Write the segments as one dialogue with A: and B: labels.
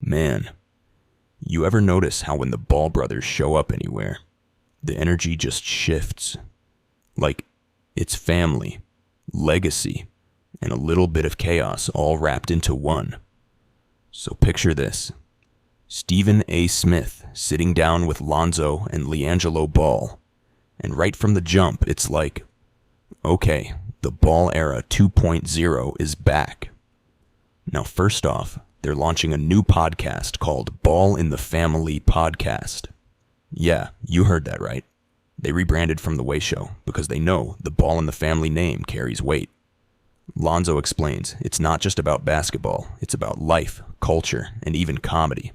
A: Man, you ever notice how when the Ball brothers show up anywhere, the energy just shifts? Like, it's family, legacy, and a little bit of chaos all wrapped into one. So picture this. Stephen A. Smith sitting down with Lonzo and LiAngelo Ball, and right from the jump, it's like, okay, the Ball era 2.0 is back. Now, first off, they're launching a new podcast called Ball in the Family Podcast. Yeah, you heard that right. They rebranded from The Way Show because they know the Ball in the Family name carries weight. Lonzo explains it's not just about basketball, it's about life, culture, and even comedy.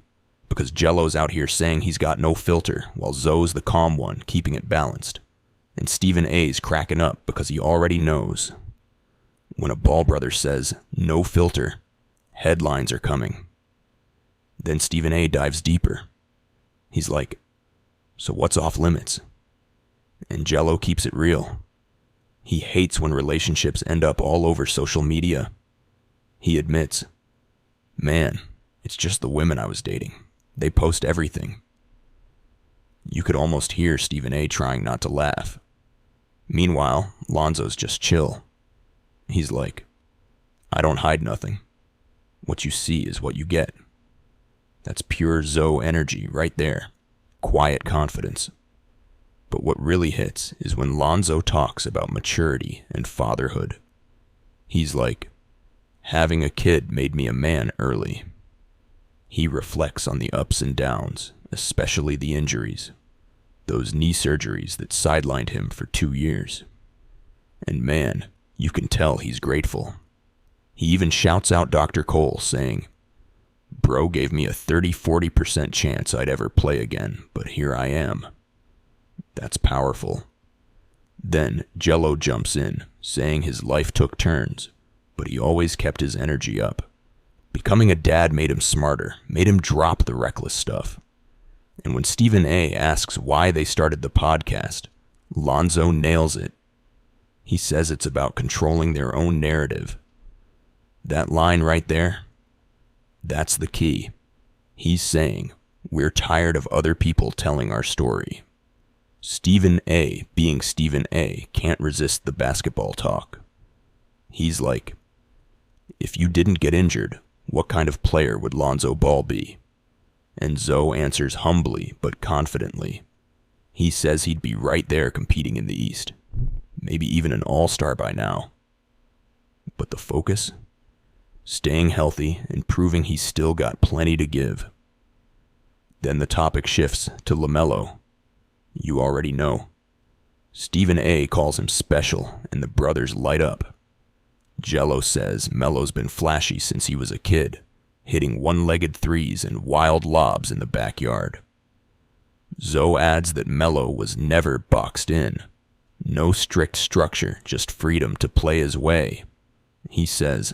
A: Because Jello's out here saying he's got no filter, while Zoe's the calm one, keeping it balanced. And Stephen A's cracking up because he already knows. When a Ball brother says, no filter, headlines are coming. Then Stephen A dives deeper. He's like, so what's off limits? And Jello keeps it real. He hates when relationships end up all over social media. He admits, man, it's just the women I was dating. They post everything. You could almost hear Stephen A trying not to laugh. Meanwhile, Lonzo's just chill. He's like, I don't hide nothing. What you see is what you get. That's pure Zoe energy right there. Quiet confidence. But what really hits is when Lonzo talks about maturity and fatherhood. He's like, having a kid made me a man early. He reflects on the ups and downs, especially the injuries. Those knee surgeries that sidelined him for 2 years. And man, you can tell he's grateful. He even shouts out Dr. Cole, saying, bro gave me a 30-40% chance I'd ever play again, but here I am. That's powerful. Then Jello jumps in, saying his life took turns, but he always kept his energy up. Becoming a dad made him smarter, made him drop the reckless stuff. And when Stephen A asks why they started the podcast, Lonzo nails it. He says it's about controlling their own narrative. That line right there, that's the key. He's saying, we're tired of other people telling our story. Stephen A, being Stephen A, can't resist the basketball talk. He's like, if you didn't get injured, what kind of player would Lonzo Ball be? And Zoe answers humbly but confidently. He says he'd be right there competing in the East. Maybe even an all-star by now. But the focus? Staying healthy and proving he's still got plenty to give. Then the topic shifts to LaMelo. You already know. Stephen A calls him special, and the brothers light up. Jello says Melo's been flashy since he was a kid, hitting one-legged threes and wild lobs in the backyard. Zoe adds that Melo was never boxed in. No strict structure, just freedom to play his way. He says,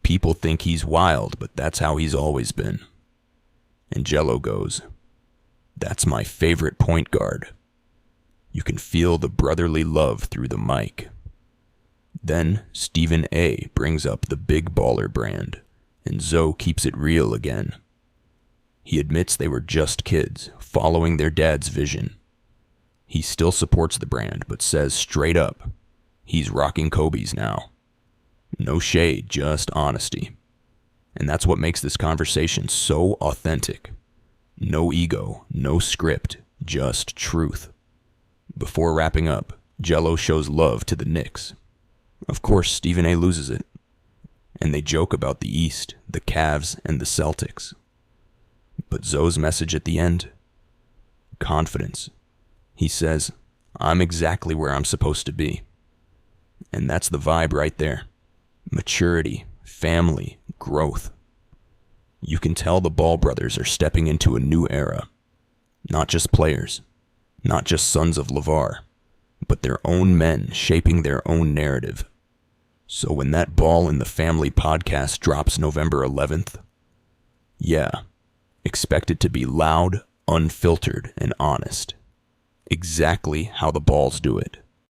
A: people think he's wild, but that's how he's always been. And Jello goes, that's my favorite point guard. You can feel the brotherly love through the mic. Then Stephen A brings up the Big Baller brand, and Zoe keeps it real again. He admits they were just kids, following their dad's vision. He still supports the brand, but says straight up, he's rocking Kobe's now. No shade, just honesty. And that's what makes this conversation so authentic. No ego, no script, just truth. Before wrapping up, Jello shows love to the Knicks. Of course, Stephen A loses it. And they joke about the East, the Cavs, and the Celtics. But Zoe's message at the end? Confidence. He says, I'm exactly where I'm supposed to be. And that's the vibe right there. Maturity, family, growth. You can tell the Ball brothers are stepping into a new era. Not just players, not just sons of LaVar, but their own men shaping their own narrative. So when that Ball in the Family podcast drops November 11th, yeah, expect it to be loud, unfiltered, and honest. Exactly how the Balls do it.